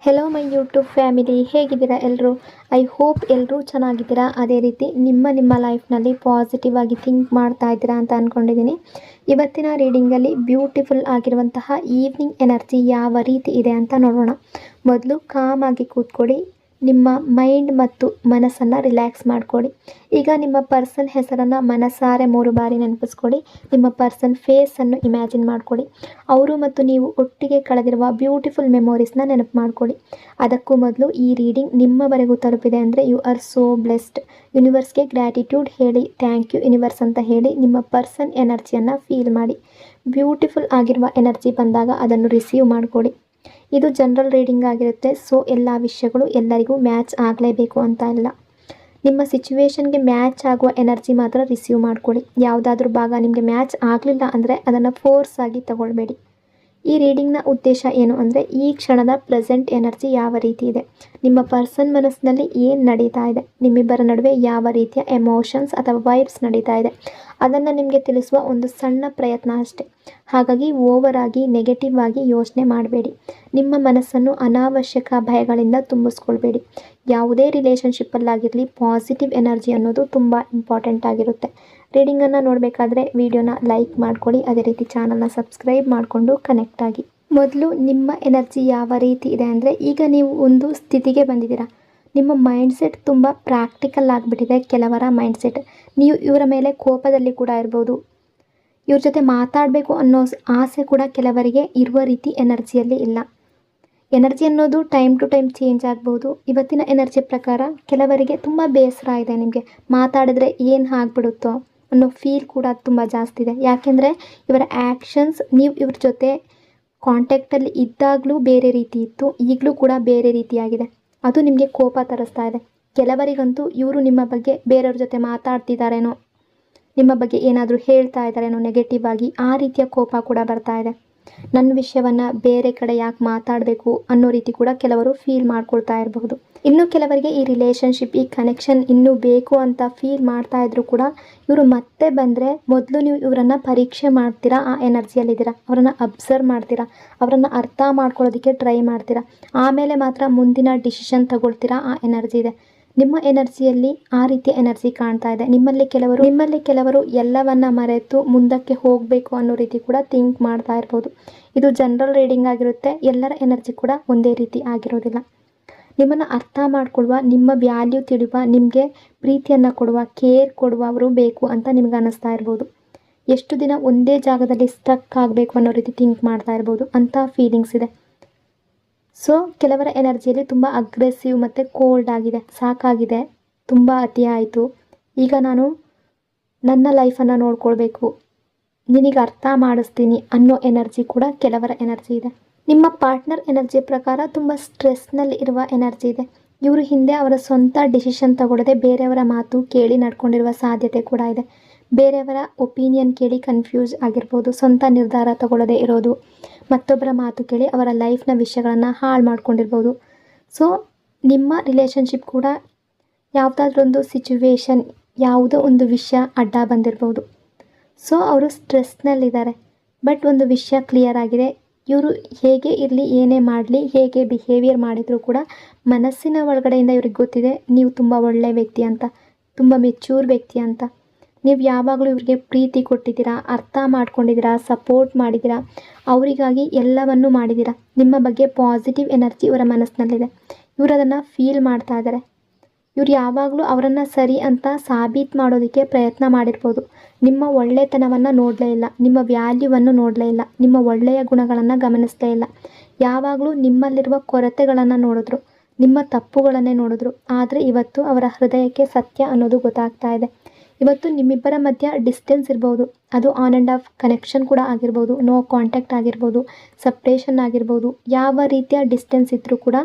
Hello my YouTube family, ಹೇಗಿದ್ದೀರಾ ಎಲ್ಲರೂ? I hope ಎಲ್ಲರೂ ಚೆನ್ನಾಗಿದ್ದೀರಾ. ಅದೇ ರೀತಿ ನಿಮ್ಮ ಲೈಫ್ನಲ್ಲಿ ಪಾಸಿಟಿವ್ ಆಗಿ ಥಿಂಕ್ ಮಾಡ್ತಾ ಇದ್ದೀರಾ ಅಂತ ಅಂದ್ಕೊಂಡಿದ್ದೀನಿ. ಇವತ್ತಿನ ರೀಡಿಂಗಲ್ಲಿ ಬ್ಯೂಟಿಫುಲ್ ಆಗಿರುವಂತಹ ಈವ್ನಿಂಗ್ ಎನರ್ಜಿ ಯಾವ ರೀತಿ ಇದೆ ಅಂತ ನೋಡೋಣ. ಮೊದಲು ಕಾಮ್ ಆಗಿ ಕೂತ್ಕೊಳ್ಳಿ. ನಿಮ್ಮ ಮೈಂಡ್ ಮತ್ತು ಮನಸ್ಸನ್ನು ರಿಲ್ಯಾಕ್ಸ್ ಮಾಡಿಕೊಡಿ. ಈಗ ನಿಮ್ಮ ಪರ್ಸನ್ ಹೆಸರನ್ನು ಮನಸಾರೆ 3 ಬಾರಿ ನೆನಪಿಸ್ಕೊಳ್ಳಿ. ನಿಮ್ಮ ಪರ್ಸನ್ ಫೇಸನ್ನು ಇಮ್ಯಾಜಿನ್ ಮಾಡಿಕೊಡಿ. ಅವರು ಮತ್ತು ನೀವು ಒಟ್ಟಿಗೆ ಕಳೆದಿರುವ ಬ್ಯೂಟಿಫುಲ್ ಮೆಮೊರೀಸ್ನ ನೆನಪು ಮಾಡಿಕೊಡಿ. ಅದಕ್ಕೂ ಮೊದಲು ಈ ರೀಡಿಂಗ್ ನಿಮ್ಮವರೆಗೂ ತಲುಪಿದೆ ಅಂದರೆ ಯು ಆರ್ ಸೋ ಬ್ಲೆಸ್ಡ್. ಯೂನಿವರ್ಸ್ಗೆ ಗ್ರ್ಯಾಟಿಟ್ಯೂಡ್ ಹೇಳಿ, ಥ್ಯಾಂಕ್ ಯು ಯೂನಿವರ್ಸ್ ಅಂತ ಹೇಳಿ ನಿಮ್ಮ ಪರ್ಸನ್ ಎನರ್ಜಿಯನ್ನು ಫೀಲ್ ಮಾಡಿ. ಬ್ಯೂಟಿಫುಲ್ ಆಗಿರುವ ಎನರ್ಜಿ ಬಂದಾಗ ಅದನ್ನು ರಿಸೀವ್ ಮಾಡಿಕೊಡಿ. ಇದು ಜನರಲ್ ರೀಡಿಂಗ್ ಆಗಿರುತ್ತೆ. ಸೊ ಎಲ್ಲ ವಿಷಯಗಳು ಎಲ್ಲರಿಗೂ ಮ್ಯಾಚ್ ಆಗಲೇಬೇಕು ಅಂತ ಇಲ್ಲ. ನಿಮ್ಮ ಸಿಚುವೇಶನ್ಗೆ ಮ್ಯಾಚ್ ಆಗುವ ಎನರ್ಜಿ ಮಾತ್ರ ರಿಸೀವ್ ಮಾಡ್ಕೊಳ್ಳಿ. ಯಾವುದಾದ್ರೂ ಭಾಗ ನಿಮಗೆ ಮ್ಯಾಚ್ ಆಗಲಿಲ್ಲ ಅಂದರೆ ಅದನ್ನು ಫೋರ್ಸ್ ಆಗಿ ತಗೊಳ್ಬೇಡಿ. ಈ ರೀಡಿಂಗ್ನ ಉದ್ದೇಶ ಏನು ಅಂದರೆ ಈ ಕ್ಷಣದ ಪ್ರೆಸೆಂಟ್ ಎನರ್ಜಿ ಯಾವ ರೀತಿ ಇದೆ, ನಿಮ್ಮ ಪರ್ಸನ್ ಮನಸ್ಸಿನಲ್ಲಿ ಏನು ನಡೀತಾ ಇದೆ, ನಿಮ್ಮಿಬ್ಬರ ನಡುವೆ ಯಾವ ರೀತಿಯ ಎಮೋಷನ್ಸ್ ಅಥವಾ ವೈಬ್ಸ್ ನಡೀತಾ ಇದೆ ಅದನ್ನು ನಿಮಗೆ ತಿಳಿಸುವ ಒಂದು ಸಣ್ಣ ಪ್ರಯತ್ನ ಅಷ್ಟೆ. ಹಾಗಾಗಿ ಓವರ್ ಆಗಿ ನೆಗೆಟಿವ್ ಆಗಿ ಯೋಚನೆ ಮಾಡಬೇಡಿ. ನಿಮ್ಮ ಮನಸ್ಸನ್ನು ಅನಾವಶ್ಯಕ ಭಯಗಳಿಂದ ತುಂಬಿಸ್ಕೊಳ್ಬೇಡಿ. ಯಾವುದೇ ರಿಲೇಷನ್ಶಿಪ್ಪಲ್ಲಾಗಿರಲಿ ಪಾಸಿಟಿವ್ ಎನರ್ಜಿ ಅನ್ನೋದು ತುಂಬ ಇಂಪಾರ್ಟೆಂಟ್ ಆಗಿರುತ್ತೆ. ರೀಡಿಂಗನ್ನು ನೋಡಬೇಕಾದ್ರೆ ವಿಡಿಯೋನ ಲೈಕ್ ಮಾಡ್ಕೊಳ್ಳಿ. ಅದೇ ರೀತಿ ಚಾನಲ್ನ ಸಬ್ಸ್ಕ್ರೈಬ್ ಮಾಡಿಕೊಂಡು ಕನೆಕ್ಟ್ ಆಗಿ. ಮೊದಲು ನಿಮ್ಮ ಎನರ್ಜಿ ಯಾವ ರೀತಿ ಇದೆ ಅಂದರೆ, ಈಗ ನೀವು ಒಂದು ಸ್ಥಿತಿಗೆ ಬಂದಿದ್ದೀರಾ. ನಿಮ್ಮ ಮೈಂಡ್ಸೆಟ್ ತುಂಬ ಪ್ರಾಕ್ಟಿಕಲ್ ಆಗಿಬಿಟ್ಟಿದೆ. ಕೆಲವರ ಮೈಂಡ್ಸೆಟ್ ನೀವು ಇವರ ಮೇಲೆ ಕೋಪದಲ್ಲಿ ಕೂಡ ಇರ್ಬೋದು. ಇವ್ರ ಜೊತೆ ಮಾತಾಡಬೇಕು ಅನ್ನೋ ಆಸೆ ಕೂಡ ಕೆಲವರಿಗೆ ಇರುವ ರೀತಿ ಎನರ್ಜಿಯಲ್ಲಿ ಇಲ್ಲ. ಎನರ್ಜಿ ಅನ್ನೋದು ಟೈಮ್ ಟು ಟೈಮ್ ಚೇಂಜ್ ಆಗ್ಬೋದು. ಇವತ್ತಿನ ಎನರ್ಜಿ ಪ್ರಕಾರ ಕೆಲವರಿಗೆ ತುಂಬ ಬೇಸರ ಇದೆ. ನಿಮಗೆ ಮಾತಾಡಿದ್ರೆ ಏನು ಆಗಿಬಿಡುತ್ತೋ ಅನ್ನೋ ಫೀಲ್ ಕೂಡ ತುಂಬ ಜಾಸ್ತಿ ಇದೆ. ಯಾಕೆಂದರೆ ಇವರ ಆ್ಯಕ್ಷನ್ಸ್ ನೀವು ಇವ್ರ ಜೊತೆ ಕಾಂಟ್ಯಾಕ್ಟಲ್ಲಿ ಇದ್ದಾಗಲೂ ಬೇರೆ ರೀತಿ ಇತ್ತು, ಈಗಲೂ ಕೂಡ ಬೇರೆ ರೀತಿಯಾಗಿದೆ. ಅದು ನಿಮಗೆ ಕೋಪ ತರಿಸ್ತಾ ಇದೆ. ಕೆಲವರಿಗಂತೂ ಇವರು ನಿಮ್ಮ ಬಗ್ಗೆ ಬೇರೆಯವ್ರ ಜೊತೆ ಮಾತಾಡ್ತಿದ್ದಾರೇನೋ, ನಿಮ್ಮ ಬಗ್ಗೆ ಏನಾದರೂ ಹೇಳ್ತಾ ಇದ್ದಾರೇನೋ ನೆಗೆಟಿವ್ ಆಗಿ, ಆ ರೀತಿಯ ಕೋಪ ಕೂಡ ಬರ್ತಾ ಇದೆ. ನನ್ನ ವಿಷಯವನ್ನು ಬೇರೆ ಕಡೆ ಯಾಕೆ ಮಾತಾಡಬೇಕು ಅನ್ನೋ ರೀತಿ ಕೂಡ ಕೆಲವರು ಫೀಲ್ ಮಾಡ್ಕೊಳ್ತಾ ಇರಬಹುದು. ಇನ್ನು ಕೆಲವರಿಗೆ ಈ ರಿಲೇಷನ್ಶಿಪ್, ಈ ಕನೆಕ್ಷನ್ ಇನ್ನೂ ಬೇಕು ಅಂತ ಫೀಲ್ ಮಾಡ್ತಾ ಇದ್ರು ಕೂಡ ಇವರು ಮತ್ತೆ ಬಂದರೆ ಮೊದಲು ನೀವು ಇವರನ್ನು ಪರೀಕ್ಷೆ ಮಾಡ್ತೀರಾ. ಆ ಎನರ್ಜಿಯಲ್ಲಿದ್ದೀರಾ, ಅವರನ್ನು ಅಬ್ಸರ್ವ್ ಮಾಡ್ತೀರಾ, ಅವರನ್ನು ಅರ್ಥ ಮಾಡ್ಕೊಳ್ಳೋದಕ್ಕೆ ಟ್ರೈ ಮಾಡ್ತೀರಾ. ಆಮೇಲೆ ಮಾತ್ರ ಮುಂದಿನ ಡಿಸಿಷನ್ ತಗೊಳ್ತೀರಾ. ಆ ಎನರ್ಜಿ ಇದೆ ನಿಮ್ಮ ಎನರ್ಜಿಯಲ್ಲಿ. ಆ ರೀತಿಯ ಎನರ್ಜಿ ಕಾಣ್ತಾ ಇದೆ. ನಿಮ್ಮಲ್ಲಿ ಕೆಲವರು ಎಲ್ಲವನ್ನ ಮರೆತು ಮುಂದಕ್ಕೆ ಹೋಗಬೇಕು ಅನ್ನೋ ರೀತಿ ಕೂಡ ಥಿಂಕ್ ಮಾಡ್ತಾ ಇರ್ಬೋದು. ಇದು ಜನರಲ್ ರೀಡಿಂಗ್ ಆಗಿರುತ್ತೆ. ಎಲ್ಲರ ಎನರ್ಜಿ ಕೂಡ ಒಂದೇ ರೀತಿ ಆಗಿರೋದಿಲ್ಲ. ನಿಮ್ಮನ್ನು ಅರ್ಥ ಮಾಡ್ಕೊಳ್ಳುವ, ನಿಮ್ಮ ವ್ಯಾಲ್ಯೂ ತಿಳಿಯುವ, ನಿಮಗೆ ಪ್ರೀತಿಯನ್ನು ಕೊಡುವ, ಕೇರ್ ಕೊಡುವವರು ಬೇಕು ಅಂತ ನಿಮ್ಗೆ ಅನ್ನಿಸ್ತಾ ಇರ್ಬೋದು. ಎಷ್ಟು ದಿನ ಒಂದೇ ಜಾಗದಲ್ಲಿ ಸ್ಟಕ್ ಆಗಬೇಕು ಅನ್ನೋ ರೀತಿ ಥಿಂಕ್ ಮಾಡ್ತಾ ಇರ್ಬೋದು. ಅಂಥ ಫೀಲಿಂಗ್ಸ್ ಇದೆ. ಸೊ ಕೆಲವರ ಎನರ್ಜಿಯಲ್ಲಿ ತುಂಬ ಅಗ್ರೆಸಿವ್ ಮತ್ತು ಕೋಲ್ಡ್ ಆಗಿದೆ. ಸಾಕಾಗಿದೆ, ತುಂಬ ಅತಿ ಆಯಿತು, ಈಗ ನಾನು ನನ್ನ ಲೈಫನ್ನು ನೋಡ್ಕೊಳ್ಬೇಕು, ನಿನಗೆ ಅರ್ಥ ಮಾಡಿಸ್ತೀನಿ ಅನ್ನೋ ಎನರ್ಜಿ ಕೂಡ ಕೆಲವರ ಎನರ್ಜಿ ಇದೆ. ನಿಮ್ಮ ಪಾರ್ಟ್ನರ್ ಎನರ್ಜಿ ಪ್ರಕಾರ ತುಂಬ ಸ್ಟ್ರೆಸ್ನಲ್ಲಿ ಇರುವ ಎನರ್ಜಿ ಇದೆ. ಇವರು ಹಿಂದೆ ಅವರ ಸ್ವಂತ ಡಿಸಿಷನ್ ತಗೊಳ್ಳದೆ ಬೇರೆಯವರ ಮಾತು ಕೇಳಿ ನಡ್ಕೊಂಡಿರುವ ಸಾಧ್ಯತೆ ಕೂಡ ಇದೆ. ಬೇರೆಯವರ ಒಪಿನಿಯನ್ ಕೇಳಿ ಕನ್ಫ್ಯೂಸ್ ಆಗಿರ್ಬೋದು. ಸ್ವಂತ ನಿರ್ಧಾರ ತಗೊಳ್ಳದೆ ಇರೋದು, ಮತ್ತೊಬ್ಬರ ಮಾತು ಕೇಳಿ ಅವರ ಲೈಫ್ನ ವಿಷಯಗಳನ್ನು ಹಾಳು ಮಾಡ್ಕೊಂಡಿರ್ಬೋದು. ಸೊ ನಿಮ್ಮ ರಿಲೇಷನ್ಶಿಪ್ ಕೂಡ ಯಾವುದಾದ್ರೊಂದು ಸಿಚುವೇಶನ್, ಯಾವುದೋ ಒಂದು ವಿಷಯ ಅಡ್ಡ ಬಂದಿರ್ಬೋದು. ಸೊ ಅವರು ಸ್ಟ್ರೆಸ್ನಲ್ಲಿದ್ದಾರೆ. ಬಟ್ ಒಂದು ವಿಷಯ ಕ್ಲಿಯರ್ ಆಗಿದೆ, ಇವರು ಹೇಗೆ ಇರಲಿ, ಏನೇ ಮಾಡಲಿ, ಹೇಗೆ ಬಿಹೇವಿಯರ್ ಮಾಡಿದರೂ ಕೂಡ ಮನಸ್ಸಿನ ಒಳಗಡೆಯಿಂದ ಇವ್ರಿಗೆ ಗೊತ್ತಿದೆ ನೀವು ತುಂಬ ಒಳ್ಳೆಯ ವ್ಯಕ್ತಿ ಅಂತ, ತುಂಬ ಮೆಚ್ಯೂರ್ ವ್ಯಕ್ತಿ ಅಂತ. ನೀವು ಯಾವಾಗಲೂ ಇವ್ರಿಗೆ ಪ್ರೀತಿ ಕೊಟ್ಟಿದ್ದೀರಾ, ಅರ್ಥ ಮಾಡ್ಕೊಂಡಿದ್ದೀರಾ, ಸಪೋರ್ಟ್ ಮಾಡಿದ್ದೀರಾ, ಅವರಿಗಾಗಿ ಎಲ್ಲವನ್ನೂ ಮಾಡಿದ್ದೀರಾ. ನಿಮ್ಮ ಬಗ್ಗೆ ಪಾಸಿಟಿವ್ ಎನರ್ಜಿ ಇವರ ಮನಸ್ಸಿನಲ್ಲಿದೆ. ಇವರು ಅದನ್ನು ಫೀಲ್ ಮಾಡ್ತಾ ಇದ್ದಾರೆ. ಇವ್ರು ಯಾವಾಗಲೂ ಅವರನ್ನು ಸರಿ ಅಂತ ಸಾಬೀತು ಮಾಡೋದಕ್ಕೆ ಪ್ರಯತ್ನ ಮಾಡಿರ್ಬೋದು. ನಿಮ್ಮ ಒಳ್ಳೆತನವನ್ನು ನೋಡಲೇ ಇಲ್ಲ, ನಿಮ್ಮ ವ್ಯಾಲ್ಯೂವನ್ನು ನೋಡಲೇ ಇಲ್ಲ, ನಿಮ್ಮ ಒಳ್ಳೆಯ ಗುಣಗಳನ್ನು ಗಮನಿಸಲೇ ಇಲ್ಲ. ಯಾವಾಗಲೂ ನಿಮ್ಮಲ್ಲಿರುವ ಕೊರತೆಗಳನ್ನು ನೋಡಿದ್ರು, ನಿಮ್ಮ ತಪ್ಪುಗಳನ್ನೇ ನೋಡಿದ್ರು. ಆದರೆ ಇವತ್ತು ಅವರ ಹೃದಯಕ್ಕೆ ಸತ್ಯ ಅನ್ನೋದು ಗೊತ್ತಾಗ್ತಾ ಇದೆ. ಇವತ್ತು ನಿಮ್ಮಿಬ್ಬರ ಮಧ್ಯ ಡಿಸ್ಟೆನ್ಸ್ ಇರ್ಬೋದು. ಅದು ಆನ್ ಆ್ಯಂಡ್ ಆಫ್ ಕನೆಕ್ಷನ್ ಕೂಡ ಆಗಿರ್ಬೋದು, ನೋ ಕಾಂಟ್ಯಾಕ್ಟ್ ಆಗಿರ್ಬೋದು, ಸಪ್ರೇಷನ್ ಆಗಿರ್ಬೋದು. ಯಾವ ರೀತಿಯ ಡಿಸ್ಟೆನ್ಸ್ ಇದ್ದರೂ ಕೂಡ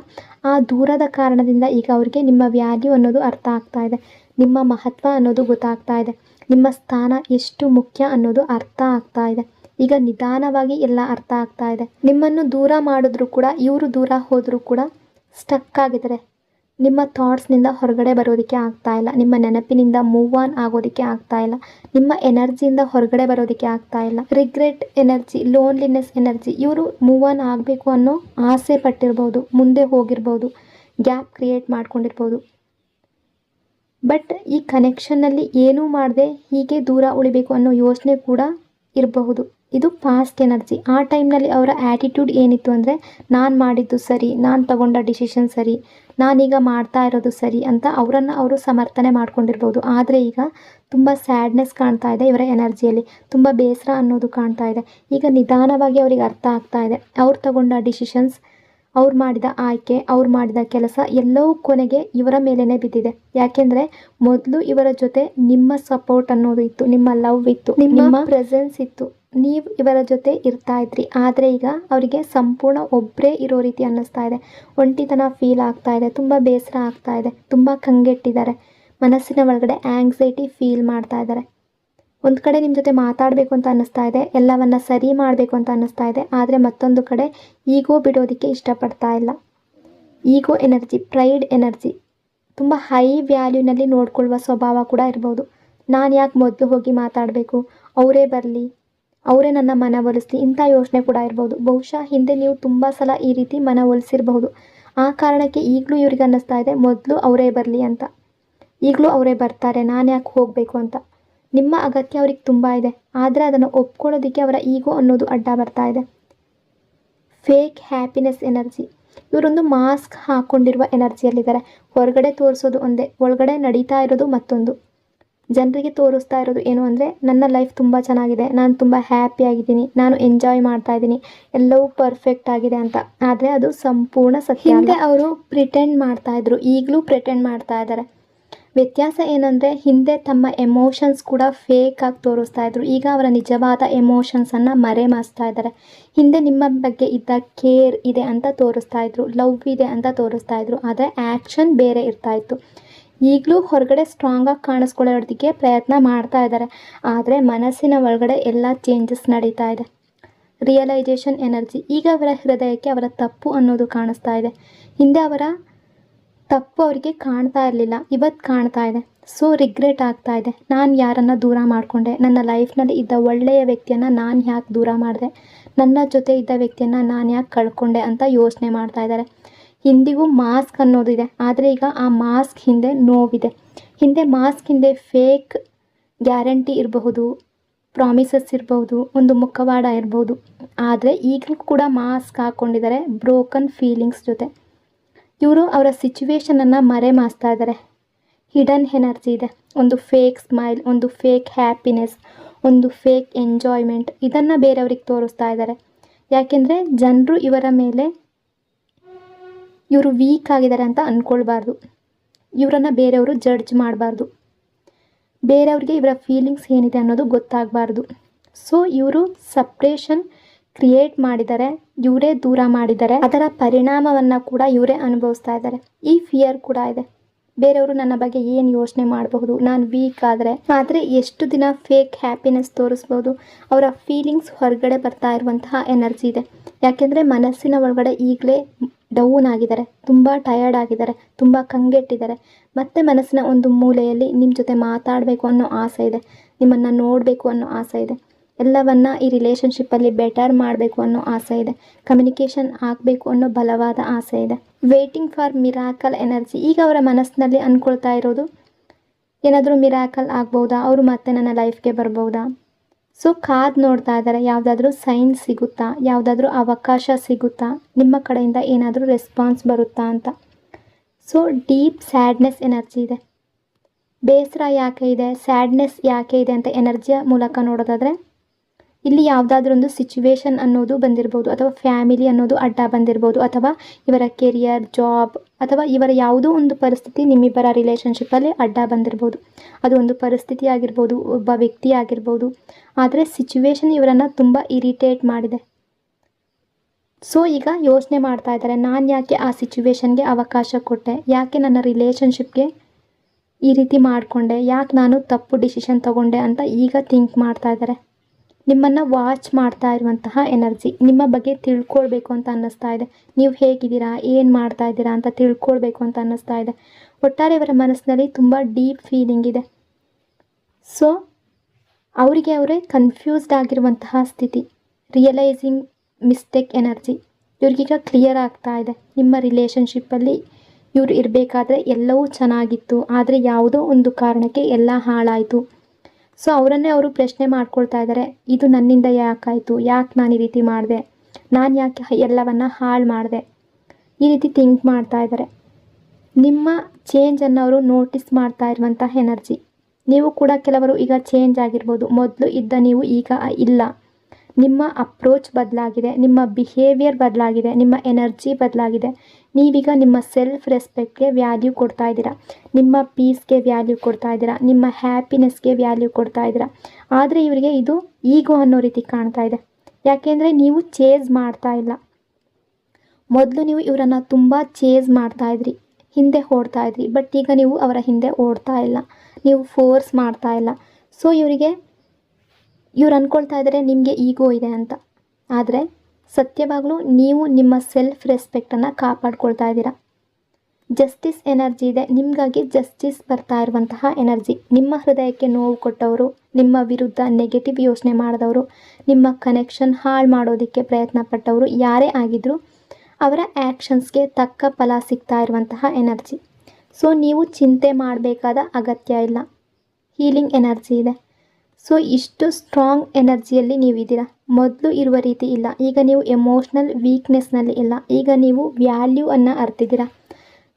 ಆ ದೂರದ ಕಾರಣದಿಂದ ಈಗ ಅವರಿಗೆ ನಿಮ್ಮ ವ್ಯಾಲ್ಯೂ ಅನ್ನೋದು ಅರ್ಥ ಆಗ್ತಾ ಇದೆ. ನಿಮ್ಮ ಮಹತ್ವ ಅನ್ನೋದು ಗೊತ್ತಾಗ್ತಾ ಇದೆ. ನಿಮ್ಮ ಸ್ಥಾನ ಎಷ್ಟು ಮುಖ್ಯ ಅನ್ನೋದು ಅರ್ಥ ಆಗ್ತಾ ಇದೆ. ಈಗ ನಿಧಾನವಾಗಿ ಎಲ್ಲ ಅರ್ಥ ಆಗ್ತಾ ಇದೆ. ನಿಮ್ಮನ್ನು ದೂರ ಮಾಡಿದ್ರು ಕೂಡ, ಇವರು ದೂರ ಹೋದರೂ ಕೂಡ ಸ್ಟಕ್ ಆಗಿದ್ದಾರೆ. ನಿಮ್ಮ ಥಾಟ್ಸ್ನಿಂದ ಹೊರಗಡೆ ಬರೋದಕ್ಕೆ ಆಗ್ತಾ ಇಲ್ಲ, ನಿಮ್ಮ ನೆನಪಿನಿಂದ ಮೂವ್ ಆನ್ ಆಗೋದಕ್ಕೆ ಆಗ್ತಾ ಇಲ್ಲ, ನಿಮ್ಮ ಎನರ್ಜಿಯಿಂದ ಹೊರಗಡೆ ಬರೋದಕ್ಕೆ ಆಗ್ತಾ ಇಲ್ಲ. Regret energy, loneliness energy. ಇವರು ಮೂವ್ ಆನ್ ಆಗಬೇಕು ಅನ್ನೋ ಆಸೆ ಪಟ್ಟಿರ್ಬೋದು, ಮುಂದೆ ಹೋಗಿರ್ಬೋದು, ಗ್ಯಾಪ್ ಕ್ರಿಯೇಟ್ ಮಾಡ್ಕೊಂಡಿರ್ಬೋದು. ಬಟ್ ಈ ಕನೆಕ್ಷನ್ನಲ್ಲಿ ಏನೂ ಮಾಡದೆ ಹೀಗೆ ದೂರ ಉಳಿಬೇಕು ಅನ್ನೋ ಯೋಚನೆ ಕೂಡ ಇರಬಹುದು. ಇದು ಪಾಸ್ಟ್ ಎನರ್ಜಿ. ಆ ಟೈಮ್ನಲ್ಲಿ ಅವರ ಆ್ಯಟಿಟ್ಯೂಡ್ ಏನಿತ್ತು ಅಂದರೆ, ನಾನು ಮಾಡಿದ್ದು ಸರಿ, ನಾನು ತಗೊಂಡ ಡಿಸಿಷನ್ ಸರಿ, ನಾನೀಗ ಮಾಡ್ತಾ ಇರೋದು ಸರಿ ಅಂತ ಅವರನ್ನು ಅವರು ಸಮರ್ಥನೆ ಮಾಡ್ಕೊಂಡಿರ್ಬೋದು. ಆದರೆ ಈಗ ತುಂಬ ಸ್ಯಾಡ್ನೆಸ್ ಕಾಣ್ತಾ ಇದೆ ಇವರ ಎನರ್ಜಿಯಲ್ಲಿ, ತುಂಬ ಬೇಸರ ಅನ್ನೋದು ಕಾಣ್ತಾ ಇದೆ. ಈಗ ನಿಧಾನವಾಗಿ ಅವರಿಗೆ ಅರ್ಥ ಆಗ್ತಾ ಇದೆ, ಅವ್ರು ತಗೊಂಡ ಡಿಸಿಷನ್ಸ್, ಅವ್ರು ಮಾಡಿದ ಆಯ್ಕೆ, ಅವ್ರು ಮಾಡಿದ ಕೆಲಸ ಎಲ್ಲವೂ ಕೊನೆಗೆ ಇವರ ಮೇಲೇ ಬಿದ್ದಿದೆ. ಯಾಕೆಂದರೆ ಮೊದಲು ಇವರ ಜೊತೆ ನಿಮ್ಮ ಸಪೋರ್ಟ್ ಅನ್ನೋದು ಇತ್ತು, ನಿಮ್ಮ ಲವ್ ಇತ್ತು, ನಿಮ್ಮ ಪ್ರೆಸೆನ್ಸ್ ಇತ್ತು, ನೀವು ಇವರ ಜೊತೆ ಇರ್ತಾ ಇದ್ರಿ. ಆದರೆ ಈಗ ಅವರಿಗೆ ಸಂಪೂರ್ಣ ಒಬ್ಬರೇ ಇರೋ ರೀತಿ ಅನ್ನಿಸ್ತಾ ಇದೆ. ಒಂಟಿತನ ಫೀಲ್ ಆಗ್ತಾ ಇದೆ, ತುಂಬ ಬೇಸರ ಆಗ್ತಾ ಇದೆ, ತುಂಬ ಕಂಗೆಟ್ಟಿದ್ದಾರೆ, ಮನಸ್ಸಿನ ಒಳಗಡೆ ಆ್ಯಂಗ್ಸೈಟಿ ಫೀಲ್ ಮಾಡ್ತಾ ಇದ್ದಾರೆ. ಒಂದು ಕಡೆ ನಿಮ್ಮ ಜೊತೆ ಮಾತಾಡಬೇಕು ಅಂತ ಅನ್ನಿಸ್ತಾ ಇದೆ, ಎಲ್ಲವನ್ನ ಸರಿ ಮಾಡಬೇಕು ಅಂತ ಅನ್ನಿಸ್ತಾ ಇದೆ. ಆದರೆ ಮತ್ತೊಂದು ಕಡೆ ಈಗೋ ಬಿಡೋದಕ್ಕೆ ಇಷ್ಟಪಡ್ತಾ ಇಲ್ಲ. ಈಗೋ ಎನರ್ಜಿ, ಪ್ರೈಡ್ ಎನರ್ಜಿ, ತುಂಬ ಹೈ ವ್ಯಾಲ್ಯೂನಲ್ಲಿ ನೋಡ್ಕೊಳ್ಳುವ ಸ್ವಭಾವ ಕೂಡ ಇರ್ಬೋದು. ನಾನು ಯಾಕೆ ಮೊದಲು ಹೋಗಿ ಮಾತಾಡಬೇಕು, ಅವರೇ ಬರಲಿ, ಅವರೇ ನನ್ನ ಮನವೊಲಿಸಲಿ, ಇಂಥ ಯೋಚನೆ ಕೂಡ ಇರ್ಬೋದು. ಬಹುಶಃ ಹಿಂದೆ ನೀವು ತುಂಬ ಸಲ ಈ ರೀತಿ ಮನವೊಲಿಸಿರಬಹುದು. ಆ ಕಾರಣಕ್ಕೆ ಈಗಲೂ ಇವ್ರಿಗೆ ಅನ್ನಿಸ್ತಾ ಇದೆ ಮೊದಲು ಅವರೇ ಬರಲಿ ಅಂತ. ಈಗಲೂ ಅವರೇ ಬರ್ತಾರೆ, ನಾನು ಯಾಕೆ ಹೋಗಬೇಕು ಅಂತ. ನಿಮ್ಮ ಅಗತ್ಯ ಅವ್ರಿಗೆ ತುಂಬ ಇದೆ, ಆದರೆ ಅದನ್ನು ಒಪ್ಕೊಳ್ಳೋದಕ್ಕೆ ಅವರ ಈಗೋ ಅನ್ನೋದು ಅಡ್ಡ ಬರ್ತಾ ಇದೆ. Fake happiness energy. ಇವರೊಂದು ಮಾಸ್ಕ್ ಹಾಕ್ಕೊಂಡಿರುವ ಎನರ್ಜಿಯಲ್ಲಿದ್ದಾರೆ. ಹೊರಗಡೆ ತೋರಿಸೋದು ಒಂದೇ, ಒಳಗಡೆ ನಡೀತಾ ಇರೋದು ಮತ್ತೊಂದು. ಜನರಿಗೆ ತೋರಿಸ್ತಾ ಇರೋದು ಏನು ಅಂದರೆ, ನನ್ನ ಲೈಫ್ ತುಂಬ ಚೆನ್ನಾಗಿದೆ, ನಾನು ತುಂಬ ಹ್ಯಾಪಿಯಾಗಿದ್ದೀನಿ, ನಾನು ಎಂಜಾಯ್ ಮಾಡ್ತಾ ಇದ್ದೀನಿ, ಎಲ್ಲವೂ ಪರ್ಫೆಕ್ಟ್ ಆಗಿದೆ ಅಂತ. ಆದರೆ ಅದು ಸಂಪೂರ್ಣ ಸತ್ಯ. ಹಿಂದೆ ಅವರು ಪ್ರಿಟೆಂಡ್ ಮಾಡ್ತಾ ಇದ್ರು, ಈಗಲೂ ಪ್ರಿಟೆಂಡ್ ಮಾಡ್ತಾ ಇದ್ದಾರೆ. ವ್ಯತ್ಯಾಸ ಏನಂದರೆ, ಹಿಂದೆ ತಮ್ಮ ಎಮೋಷನ್ಸ್ ಕೂಡ ಫೇಕ್ ಆಗಿ ತೋರಿಸ್ತಾ ಇದ್ರು, ಈಗ ಅವರ ನಿಜವಾದ ಎಮೋಷನ್ಸನ್ನು ಮರೆಮಾಚ್ತಾ ಇದ್ದಾರೆ. ಹಿಂದೆ ನಿಮ್ಮ ಬಗ್ಗೆ ಇದ್ದ ಕೇರ್ ಇದೆ ಅಂತ ತೋರಿಸ್ತಾ ಇದ್ರು, ಲವ್ ಇದೆ ಅಂತ ತೋರಿಸ್ತಾ ಇದ್ರು, ಆದರೆ ಆ್ಯಕ್ಷನ್ ಬೇರೆ ಇರ್ತಾ ಇತ್ತು. ಈಗಲೂ ಹೊರಗಡೆ ಸ್ಟ್ರಾಂಗಾಗಿ ಕಾಣಿಸ್ಕೊಳ್ಳೋದಕ್ಕೆ ಪ್ರಯತ್ನ ಮಾಡ್ತಾ ಇದ್ದಾರೆ, ಆದರೆ ಮನಸ್ಸಿನ ಒಳಗಡೆ ಎಲ್ಲ ಚೇಂಜಸ್ ನಡೀತಾ ಇದೆ. Realisation energy. ಈಗ ಅವರ ಹೃದಯಕ್ಕೆ ಅವರ ತಪ್ಪು ಅನ್ನೋದು ಕಾಣಿಸ್ತಾ ಇದೆ. ಹಿಂದೆ ಅವರ ತಪ್ಪು ಅವರಿಗೆ ಕಾಣ್ತಾ ಇರಲಿಲ್ಲ, ಇವತ್ತು ಕಾಣ್ತಾ ಇದೆ. ಸೊ ರಿಗ್ರೆಟ್ ಆಗ್ತಾ ಇದೆ, ನಾನು ಯಾರನ್ನು ದೂರ ಮಾಡಿಕೊಂಡೆ, ನನ್ನ ಲೈಫ್ನಲ್ಲಿ ಇದ್ದ ಒಳ್ಳೆಯ ವ್ಯಕ್ತಿಯನ್ನು ನಾನು ಯಾಕೆ ದೂರ ಮಾಡಿದೆ, ನನ್ನ ಜೊತೆ ಇದ್ದ ವ್ಯಕ್ತಿಯನ್ನು ನಾನು ಯಾಕೆ ಕಳ್ಕೊಂಡೆ ಅಂತ ಯೋಚನೆ ಮಾಡ್ತಾ ಇದ್ದಾರೆ. ಹಿಂದಿಗೂ ಮಾಸ್ಕ್ ಅನ್ನೋದಿದೆ, ಆದರೆ ಈಗ ಆ ಮಾಸ್ಕ್ ಹಿಂದೆ ನೋವಿದೆ. ಹಿಂದೆ ಮಾಸ್ಕ್ ಹಿಂದೆ ಫೇಕ್ ಗ್ಯಾರಂಟಿ ಇರಬಹುದು, ಪ್ರಾಮಿಸಸ್ ಇರಬಹುದು, ಒಂದು ಮುಖವಾಡ ಇರ್ಬೋದು. ಆದರೆ ಈಗಲೂ ಕೂಡ ಮಾಸ್ಕ್ ಹಾಕ್ಕೊಂಡಿದ್ದಾರೆ ಬ್ರೋಕನ್ ಫೀಲಿಂಗ್ಸ್ ಜೊತೆ. ಇವರು ಅವರ ಸಿಚುವೇಶನನ್ನು ಮರೆಮಾಚ್ತಾ ಇದ್ದಾರೆ. ಹಿಡನ್ ಎನರ್ಜಿ ಇದೆ, ಒಂದು ಫೇಕ್ ಸ್ಮೈಲ್, ಒಂದು ಫೇಕ್ ಹ್ಯಾಪಿನೆಸ್, ಒಂದು ಫೇಕ್ ಎಂಜಾಯ್ಮೆಂಟ್, ಇದನ್ನು ಬೇರೆಯವ್ರಿಗೆ ತೋರಿಸ್ತಾ ಇದ್ದಾರೆ. ಯಾಕೆಂದರೆ ಜನರು ಇವರ ಮೇಲೆ ಇವರು ವೀಕ್ ಆಗಿದ್ದಾರೆ ಅಂತ ಅಂದ್ಕೊಳ್ಬಾರ್ದು, ಇವರನ್ನು ಬೇರೆಯವರು ಜಡ್ಜ್ ಮಾಡಬಾರ್ದು, ಬೇರೆಯವ್ರಿಗೆ ಇವರ ಫೀಲಿಂಗ್ಸ್ ಏನಿದೆ ಅನ್ನೋದು ಗೊತ್ತಾಗಬಾರ್ದು. ಸೊ ಇವರು ಸಪ್ರೇಷನ್ ಕ್ರಿಯೇಟ್ ಮಾಡಿದ್ದಾರೆ, ಇವರೇ ದೂರ ಮಾಡಿದ್ದಾರೆ, ಅದರ ಪರಿಣಾಮವನ್ನು ಕೂಡ ಇವರೇ ಅನುಭವಿಸ್ತಾ ಇದ್ದಾರೆ. ಈ ಫಿಯರ್ ಕೂಡ ಇದೆ, ಬೇರೆಯವರು ನನ್ನ ಬಗ್ಗೆ ಏನು ಯೋಚನೆ ಮಾಡಬಹುದು, ನಾನು ವೀಕ್ ಆದರೆ ಎಷ್ಟು ದಿನ ಫೇಕ್ ಹ್ಯಾಪಿನೆಸ್ ತೋರಿಸ್ಬೋದು. ಅವರ ಫೀಲಿಂಗ್ಸ್ ಹೊರಗಡೆ ಬರ್ತಾ ಇರುವಂತಹ ಎನರ್ಜಿ ಇದೆ. ಯಾಕೆಂದರೆ ಮನಸ್ಸಿನ ಒಳಗಡೆ ಈಗಲೇ ಡೌನ್ ಆಗಿದ್ದಾರೆ, ತುಂಬ ಟಯರ್ಡ್ ಆಗಿದ್ದಾರೆ, ತುಂಬ ಕಂಗೆಟ್ಟಿದ್ದಾರೆ. ಮತ್ತು ಮನಸ್ಸಿನ ಒಂದು ಮೂಲೆಯಲ್ಲಿ ನಿಮ್ಮ ಜೊತೆ ಮಾತಾಡಬೇಕು ಅನ್ನೋ ಆಸೆ ಇದೆ, ನಿಮ್ಮನ್ನು ನೋಡಬೇಕು ಅನ್ನೋ ಆಸೆ ಇದೆ, ಎಲ್ಲವನ್ನ ಈ ರಿಲೇಷನ್ಶಿಪ್ಪಲ್ಲಿ ಬೆಟರ್ ಮಾಡಬೇಕು ಅನ್ನೋ ಆಸೆ ಇದೆ, ಕಮ್ಯುನಿಕೇಷನ್ ಆಗಬೇಕು ಅನ್ನೋ ಬಲವಾದ ಆಸೆ ಇದೆ. Waiting for miracle energy. ಈಗ ಅವರ ಮನಸ್ಸಿನಲ್ಲಿ ಅಂದ್ಕೊಳ್ತಾ ಇರೋದು, ಏನಾದರೂ ಮಿರಾಕಲ್ ಆಗ್ಬೋದಾ, ಅವರು ಮತ್ತೆ ನನ್ನ ಲೈಫ್ಗೆ ಬರ್ಬೋದಾ. ಸೊ ಕಾದು ನೋಡ್ತಾ ಇದ್ದಾರೆ, ಯಾವುದಾದ್ರೂ ಸೈನ್ ಸಿಗುತ್ತಾ, ಯಾವುದಾದ್ರೂ ಅವಕಾಶ ಸಿಗುತ್ತಾ, ನಿಮ್ಮ ಕಡೆಯಿಂದ ಏನಾದರೂ ರೆಸ್ಪಾನ್ಸ್ ಬರುತ್ತಾ ಅಂತ. ಸೊ ಡೀಪ್ ಸ್ಯಾಡ್ನೆಸ್ ಎನರ್ಜಿ ಇದೆ. ಬೇಸರ ಯಾಕೆ ಇದೆ, ಸ್ಯಾಡ್ನೆಸ್ ಯಾಕೆ ಇದೆ ಅಂತ ಎನರ್ಜಿಯ ಮೂಲಕ ನೋಡೋದಾದರೆ, ಇಲ್ಲಿ ಯಾವುದಾದ್ರೂ ಒಂದು ಸಿಚುವೇಶನ್ ಅನ್ನೋದು ಬಂದಿರ್ಬೋದು, ಅಥವಾ ಫ್ಯಾಮಿಲಿ ಅನ್ನೋದು ಅಡ್ಡ ಬಂದಿರ್ಬೋದು, ಅಥವಾ ಇವರ ಕೆರಿಯರ್, ಜಾಬ್, ಅಥವಾ ಇವರ ಯಾವುದೋ ಒಂದು ಪರಿಸ್ಥಿತಿ ನಿಮ್ಮಿಬ್ಬರ ರಿಲೇಷನ್ಶಿಪ್ಪಲ್ಲಿ ಅಡ್ಡ ಬಂದಿರ್ಬೋದು. ಅದು ಒಂದು ಪರಿಸ್ಥಿತಿ ಆಗಿರ್ಬೋದು, ಒಬ್ಬ ವ್ಯಕ್ತಿ ಆಗಿರ್ಬೋದು. ಆದರೆ ಸಿಚುವೇಶನ್ ಇವರನ್ನು ತುಂಬ ಇರಿಟೇಟ್ ಮಾಡಿದೆ. ಸೊ ಈಗ ಯೋಚನೆ ಮಾಡ್ತಾ ಇದ್ದಾರೆ, ನಾನು ಯಾಕೆ ಆ ಸಿಚುವೇಶನ್ಗೆ ಅವಕಾಶ ಕೊಟ್ಟೆ, ಯಾಕೆ ನನ್ನ ರಿಲೇಷನ್ಶಿಪ್ಗೆ ಈ ರೀತಿ ಮಾಡಿಕೊಂಡೆ, ಯಾಕೆ ನಾನು ತಪ್ಪು ಡಿಸಿಷನ್ ತೊಗೊಂಡೆ ಅಂತ ಈಗ ಥಿಂಕ್ ಮಾಡ್ತಾ ಇದ್ದಾರೆ. ನಿಮ್ಮನ್ನು ವಾಚ್ ಮಾಡ್ತಾ ಇರುವಂತಹ ಎನರ್ಜಿ. ನಿಮ್ಮ ಬಗ್ಗೆ ತಿಳ್ಕೊಳ್ಬೇಕು ಅಂತ ಅನ್ನಿಸ್ತಾ ಇದೆ. ನೀವು ಹೇಗಿದ್ದೀರಾ, ಏನು ಮಾಡ್ತಾ ಇದ್ದೀರಾ ಅಂತ ತಿಳ್ಕೊಳ್ಬೇಕು ಅಂತ ಅನ್ನಿಸ್ತಾ ಇದೆ. ಒಟ್ಟಾರೆ ಇವರ ಮನಸ್ಸಿನಲ್ಲಿ ತುಂಬ ಡೀಪ್ ಫೀಲಿಂಗ್ ಇದೆ. ಸೊ ಅವರಿಗೆ ಅವರೇ ಕನ್ಫ್ಯೂಸ್ಡ್ ಆಗಿರುವಂತಹ ಸ್ಥಿತಿ. ರಿಯಲೈಸಿಂಗ್ ಮಿಸ್ಟೇಕ್ ಎನರ್ಜಿ ಇವ್ರಿಗೀಗ ಕ್ಲಿಯರ್ ಆಗ್ತಾ ಇದೆ. ನಿಮ್ಮ ರಿಲೇಷನ್ಶಿಪ್ಪಲ್ಲಿ ಇವ್ರು ಇರಬೇಕಾದ್ರೆ ಎಲ್ಲವೂ ಚೆನ್ನಾಗಿತ್ತು, ಆದರೆ ಯಾವುದೋ ಒಂದು ಕಾರಣಕ್ಕೆ ಎಲ್ಲ ಹಾಳಾಯಿತು. ಸೊ ಅವರನ್ನೇ ಅವರು ಪ್ರಶ್ನೆ ಮಾಡ್ಕೊಳ್ತಾ ಇದ್ದಾರೆ, ಇದು ನನ್ನಿಂದ ಯಾಕಾಯಿತು, ಯಾಕೆ ನಾನು ಈ ರೀತಿ ಮಾಡಿದೆ, ನಾನು ಯಾಕೆ ಎಲ್ಲವನ್ನು ಹಾಳು ಮಾಡಿದೆ, ಈ ರೀತಿ ಥಿಂಕ್ ಮಾಡ್ತಾ ಇದ್ದಾರೆ. ನಿಮ್ಮ ಚೇಂಜನ್ನು ಅವರು ನೋಟಿಸ್ ಮಾಡ್ತಾ ಇರುವಂಥ ಎನರ್ಜಿ. ನೀವು ಕೂಡ ಕೆಲವರು ಈಗ ಚೇಂಜ್ ಆಗಿರ್ಬೋದು. ಮೊದಲು ಇದ್ದ ನೀವು ಈಗ ಇಲ್ಲ. ನಿಮ್ಮ ಅಪ್ರೋಚ್ ಬದಲಾಗಿದೆ, ನಿಮ್ಮ ಬಿಹೇವಿಯರ್ ಬದಲಾಗಿದೆ, ನಿಮ್ಮ ಎನರ್ಜಿ ಬದಲಾಗಿದೆ. ನೀವೀಗ ನಿಮ್ಮ ಸೆಲ್ಫ್ ರೆಸ್ಪೆಕ್ಟ್ಗೆ ವ್ಯಾಲ್ಯೂ ಕೊಡ್ತಾ ಇದ್ದೀರಾ, ನಿಮ್ಮ ಪೀಸ್ಗೆ ವ್ಯಾಲ್ಯೂ ಕೊಡ್ತಾ ಇದ್ದೀರಾ, ನಿಮ್ಮ ಹ್ಯಾಪಿನೆಸ್ಗೆ ವ್ಯಾಲ್ಯೂ ಕೊಡ್ತಾ ಇದ್ದೀರಾ. ಆದರೆ ಇವರಿಗೆ ಇದು ಈಗೋ ಅನ್ನೋ ರೀತಿ ಕಾಣ್ತಾ ಇದೆ. ಯಾಕೆಂದರೆ ನೀವು ಚೇಸ್ ಮಾಡ್ತಾ ಇಲ್ಲ. ಮೊದಲು ನೀವು ಇವರನ್ನು ತುಂಬ ಚೇಸ್ ಮಾಡ್ತಾ ಇದ್ರಿ, ಹಿಂದೆ ಓಡ್ತಾ ಇದ್ರಿ. ಬಟ್ ಈಗ ನೀವು ಅವರ ಹಿಂದೆ ಓಡ್ತಾ ಇಲ್ಲ, ನೀವು ಫೋರ್ಸ್ ಮಾಡ್ತಾ ಇಲ್ಲ. ಸೊ ಇವ್ರು ಅಂದ್ಕೊಳ್ತಾ ಇದ್ದಾರೆ ನಿಮಗೆ ಈಗೋ ಇದೆ ಅಂತ. ಆದರೆ ಸತ್ಯವಾಗಲೂ ನೀವು ನಿಮ್ಮ ಸೆಲ್ಫ್ ರೆಸ್ಪೆಕ್ಟನ್ನು ಕಾಪಾಡ್ಕೊಳ್ತಾ ಇದ್ದೀರಾ. ಜಸ್ಟಿಸ್ ಎನರ್ಜಿ ಇದೆ, ನಿಮಗಾಗಿ ಜಸ್ಟಿಸ್ ಬರ್ತಾ ಇರುವಂತಹ ಎನರ್ಜಿ. ನಿಮ್ಮ ಹೃದಯಕ್ಕೆ ನೋವು ಕೊಟ್ಟವರು, ನಿಮ್ಮ ವಿರುದ್ಧ ನೆಗೆಟಿವ್ ಯೋಚನೆ ಮಾಡಿದವರು, ನಿಮ್ಮ ಕನೆಕ್ಷನ್ ಹಾಳು ಮಾಡೋದಕ್ಕೆ ಪ್ರಯತ್ನ ಪಟ್ಟವರು ಯಾರೇ ಆಗಿದ್ದರೂ ಅವರ ಆ್ಯಕ್ಷನ್ಸ್ಗೆ ತಕ್ಕ ಫಲ ಸಿಗ್ತಾ ಇರುವಂತಹ ಎನರ್ಜಿ. ಸೊ ನೀವು ಚಿಂತೆ ಮಾಡಬೇಕಾದ ಅಗತ್ಯ ಇಲ್ಲ. ಹೀಲಿಂಗ್ ಎನರ್ಜಿ ಇದೆ. ಸೊ ಇಷ್ಟು ಸ್ಟ್ರಾಂಗ್ ಎನರ್ಜಿಯಲ್ಲಿ ನೀವಿದ್ದೀರಾ. ಮೊದಲು ಇರುವ ರೀತಿ ಇಲ್ಲ. ಈಗ ನೀವು ಎಮೋಷ್ನಲ್ ವೀಕ್ನೆಸ್ನಲ್ಲಿ ಇಲ್ಲ, ಈಗ ನೀವು ವ್ಯಾಲ್ಯೂ ಅನ್ನು ಅರ್ತಿದ್ದೀರಾ.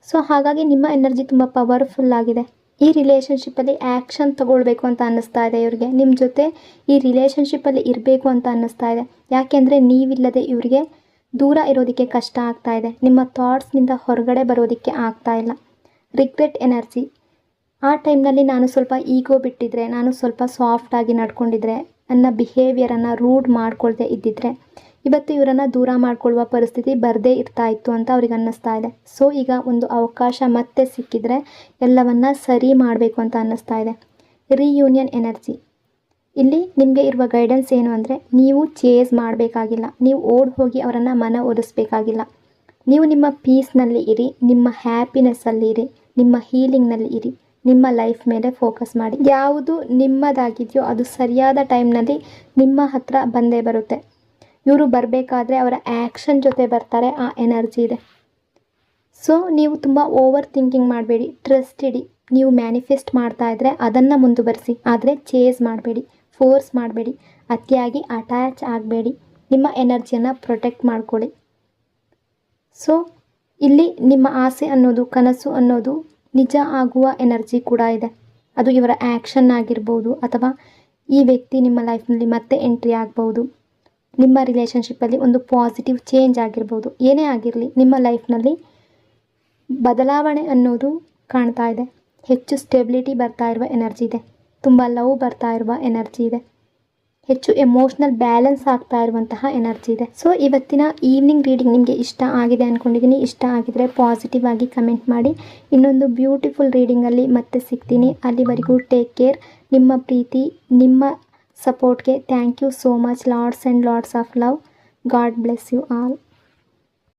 ಸೊ ಹಾಗಾಗಿ ನಿಮ್ಮ ಎನರ್ಜಿ ತುಂಬ ಪವರ್ಫುಲ್ ಆಗಿದೆ. ಈ ರಿಲೇಷನ್ಶಿಪ್ಪಲ್ಲಿ ಆ್ಯಕ್ಷನ್ ತಗೊಳ್ಬೇಕು ಅಂತ ಅನ್ನಿಸ್ತಾ ಇದೆ ಇವ್ರಿಗೆ. ನಿಮ್ಮ ಜೊತೆ ಈ ರಿಲೇಷನ್ಶಿಪ್ಪಲ್ಲಿ ಇರಬೇಕು ಅಂತ ಅನ್ನಿಸ್ತಾ ಇದೆ. ಯಾಕೆಂದರೆ ನೀವಿಲ್ಲದೆ ಇವರಿಗೆ ದೂರ ಇರೋದಕ್ಕೆ ಕಷ್ಟ ಆಗ್ತಾ ಇದೆ. ನಿಮ್ಮ ಥಾಟ್ಸ್ನಿಂದ ಹೊರಗಡೆ ಬರೋದಕ್ಕೆ ಆಗ್ತಾ ಇಲ್ಲ. Regret energy. ಆ ಟೈಮ್ನಲ್ಲಿ ನಾನು ಸ್ವಲ್ಪ ಈಗೋ ಬಿಟ್ಟಿದ್ರೆ, ನಾನು ಸ್ವಲ್ಪ ಸಾಫ್ಟಾಗಿ ನಡ್ಕೊಂಡಿದ್ರೆ, ನನ್ನ ಬಿಹೇವಿಯರನ್ನು ರೂಡ್ ಮಾಡ್ಕೊಳ್ದೆ ಇದ್ದಿದ್ರೆ ಇವತ್ತು ಇವರನ್ನು ದೂರ ಮಾಡ್ಕೊಳ್ಳುವ ಪರಿಸ್ಥಿತಿ ಬರದೇ ಇರ್ತಾ ಇತ್ತು ಅಂತ ಅವ್ರಿಗೆ ಅನ್ನಿಸ್ತಾ ಇದೆ. ಸೊ ಈಗ ಒಂದು ಅವಕಾಶ ಮತ್ತೆ ಸಿಕ್ಕಿದ್ರೆ ಎಲ್ಲವನ್ನ ಸರಿ ಮಾಡಬೇಕು ಅಂತ ಅನ್ನಿಸ್ತಾ ಇದೆ. Reunion energy. ಇಲ್ಲಿ ನಿಮಗೆ ಇರುವ ಗೈಡೆನ್ಸ್ ಏನು ಅಂದರೆ, ನೀವು ಚೇಸ್ ಮಾಡಬೇಕಾಗಿಲ್ಲ, ನೀವು ಓಡಿ ಹೋಗಿ ಅವರನ್ನು ಮನ ಒಲಿಸ್ಬೇಕಾಗಿಲ್ಲ. ನೀವು ನಿಮ್ಮ ಪೀಸ್ನಲ್ಲಿ ಇರಿ, ನಿಮ್ಮ ಹ್ಯಾಪಿನೆಸ್ಸಲ್ಲಿ ಇರಿ, ನಿಮ್ಮ ಹೀಲಿಂಗ್ನಲ್ಲಿ ಇರಿ, ನಿಮ್ಮ ಲೈಫ್ ಮೇಲೆ ಫೋಕಸ್ ಮಾಡಿ. ಯಾವುದು ನಿಮ್ಮದಾಗಿದೆಯೋ ಅದು ಸರಿಯಾದ ಟೈಮ್ನಲ್ಲಿ ನಿಮ್ಮ ಹತ್ರ ಬಂದೇ ಬರುತ್ತೆ. ಇವರು ಬರಬೇಕಾದ್ರೆ ಅವರ ಆ್ಯಕ್ಷನ್ ಜೊತೆ ಬರ್ತಾರೆ, ಆ ಎನರ್ಜಿ ಇದೆ. ಸೊ ನೀವು ತುಂಬ ಓವರ್ ಥಿಂಕಿಂಗ್ ಮಾಡಬೇಡಿ, ಟ್ರಸ್ಟ್ ಇಡಿ. ನೀವು ಮ್ಯಾನಿಫೆಸ್ಟ್ ಮಾಡ್ತಾ ಇದ್ದರೆ ಅದನ್ನು ಮುಂದುವರಿಸಿ, ಆದರೆ ಚೇಸ್ ಮಾಡಬೇಡಿ, ಫೋರ್ಸ್ ಮಾಡಬೇಡಿ, ಅತಿಯಾಗಿ ಅಟ್ಯಾಚ್ ಆಗಬೇಡಿ. ನಿಮ್ಮ ಎನರ್ಜಿಯನ್ನು ಪ್ರೊಟೆಕ್ಟ್ ಮಾಡ್ಕೊಳ್ಳಿ. ಸೊ ಇಲ್ಲಿ ನಿಮ್ಮ ಆಸೆ ಅನ್ನೋದು, ಕನಸು ಅನ್ನೋದು ನಿಜ ಆಗುವ ಎನರ್ಜಿ ಕೂಡ ಇದೆ. ಅದು ಇವರ ಆ್ಯಕ್ಷನ್ ಆಗಿರ್ಬೋದು, ಅಥವಾ ಈ ವ್ಯಕ್ತಿ ನಿಮ್ಮ ಲೈಫ್ನಲ್ಲಿ ಮತ್ತೆ ಎಂಟ್ರಿ ಆಗ್ಬೋದು, ನಿಮ್ಮ ರಿಲೇಷನ್ಶಿಪ್ಪಲ್ಲಿ ಒಂದು ಪಾಸಿಟಿವ್ ಚೇಂಜ್ ಆಗಿರ್ಬೋದು. ಏನೇ ಆಗಿರಲಿ, ನಿಮ್ಮ ಲೈಫ್ನಲ್ಲಿ ಬದಲಾವಣೆ ಅನ್ನೋದು ಕಾಣ್ತಾ ಇದೆ. ಹೆಚ್ಚು ಸ್ಟೆಬಿಲಿಟಿ ಬರ್ತಾ ಇರುವ ಎನರ್ಜಿ ಇದೆ, ತುಂಬ ಲವ್ ಬರ್ತಾ ಇರುವ ಎನರ್ಜಿ ಇದೆ, ಹೆಚ್ಚು ಎಮೋಷ್ನಲ್ ಬ್ಯಾಲೆನ್ಸ್ ಆಗ್ತಾ ಇರುವಂತಹ ಎನರ್ಜಿ ಇದೆ. ಸೊ ಇವತ್ತಿನ ಈವ್ನಿಂಗ್ ರೀಡಿಂಗ್ ನಿಮಗೆ ಇಷ್ಟ ಆಗಿದೆ ಅಂದ್ಕೊಂಡಿದ್ದೀನಿ. ಇಷ್ಟ ಆಗಿದರೆ ಪಾಸಿಟಿವ್ ಆಗಿ ಕಮೆಂಟ್ ಮಾಡಿ. ಇನ್ನೊಂದು ಬ್ಯೂಟಿಫುಲ್ ರೀಡಿಂಗಲ್ಲಿ ಮತ್ತೆ ಸಿಗ್ತೀನಿ. ಅಲ್ಲಿವರೆಗೂ ಟೇಕ್ ಕೇರ್. ನಿಮ್ಮ ಪ್ರೀತಿ, ನಿಮ್ಮ ಸಪೋರ್ಟ್ಗೆ thank you so much. Lots and lots of love. God bless you all.